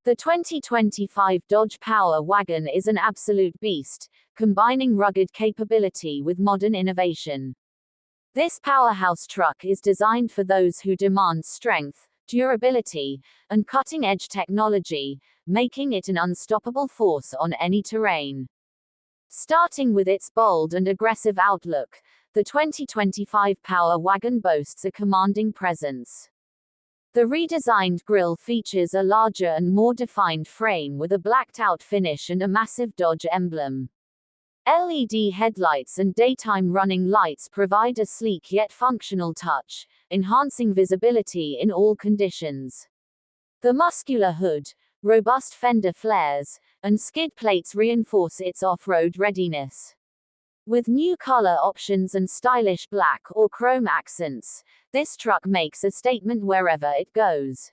The 2025 Dodge Power Wagon is an absolute beast, combining rugged capability with modern innovation. This powerhouse truck is designed for those who demand strength, durability, and cutting-edge technology, making it an unstoppable force on any terrain. Starting with its bold and aggressive outlook, the 2025 Power Wagon boasts a commanding presence. The redesigned grille features a larger and more defined frame with a blacked-out finish and a massive Dodge emblem. LED headlights and daytime running lights provide a sleek yet functional touch, enhancing visibility in all conditions. The muscular hood, robust fender flares, and skid plates reinforce its off-road readiness. With new color options and stylish black or chrome accents, this truck makes a statement wherever it goes.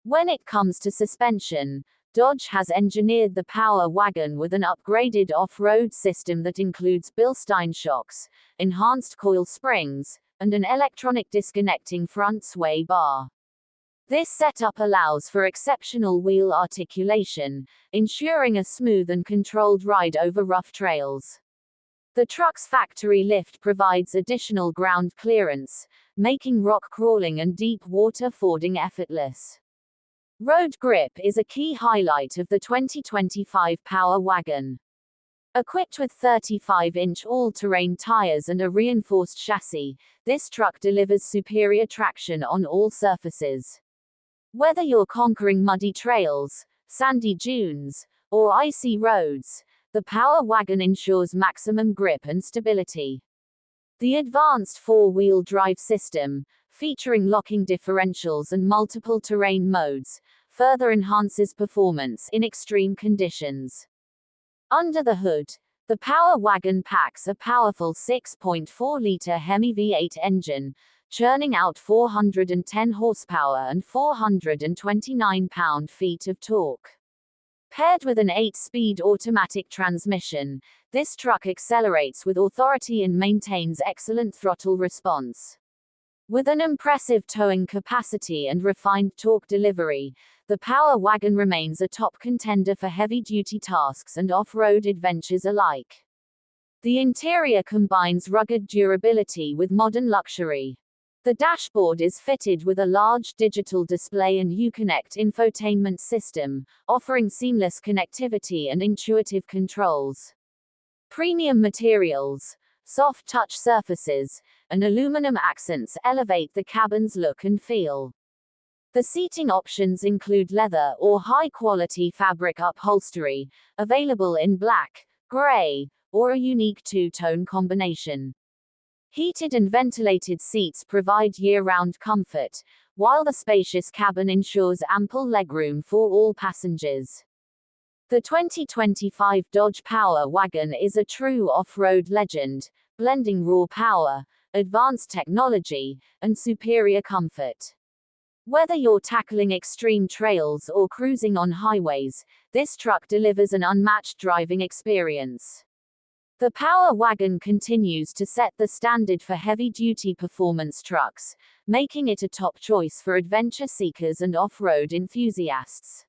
When it comes to suspension, Dodge has engineered the Power Wagon with an upgraded off-road system that includes Bilstein shocks, enhanced coil springs, and an electronic disconnecting front sway bar. This setup allows for exceptional wheel articulation, ensuring a smooth and controlled ride over rough trails. The truck's factory lift provides additional ground clearance, making rock crawling and deep water fording effortless. Road grip is a key highlight of the 2025 Power Wagon. Equipped with 35-inch all-terrain tires and a reinforced chassis, this truck delivers superior traction on all surfaces. Whether you're conquering muddy trails, sandy dunes, or icy roads, the Power Wagon ensures maximum grip and stability. The advanced four-wheel drive system, featuring locking differentials and multiple terrain modes, further enhances performance in extreme conditions. Under the hood, the Power Wagon packs a powerful 6.4-liter Hemi V8 engine, churning out 410 horsepower and 429 pound-feet of torque. Paired with an 8-speed automatic transmission, this truck accelerates with authority and maintains excellent throttle response. With an impressive towing capacity and refined torque delivery, the Power Wagon remains a top contender for heavy-duty tasks and off-road adventures alike. The interior combines rugged durability with modern luxury. The dashboard is fitted with a large digital display and Uconnect infotainment system, offering seamless connectivity and intuitive controls. Premium materials, soft touch surfaces, and aluminum accents elevate the cabin's look and feel. The seating options include leather or high-quality fabric upholstery, available in black, gray, or a unique two-tone combination. Heated and ventilated seats provide year-round comfort, while the spacious cabin ensures ample legroom for all passengers. The 2025 Dodge Power Wagon is a true off-road legend, blending raw power, advanced technology, and superior comfort. Whether you're tackling extreme trails or cruising on highways, this truck delivers an unmatched driving experience. The Power Wagon continues to set the standard for heavy-duty performance trucks, making it a top choice for adventure seekers and off-road enthusiasts.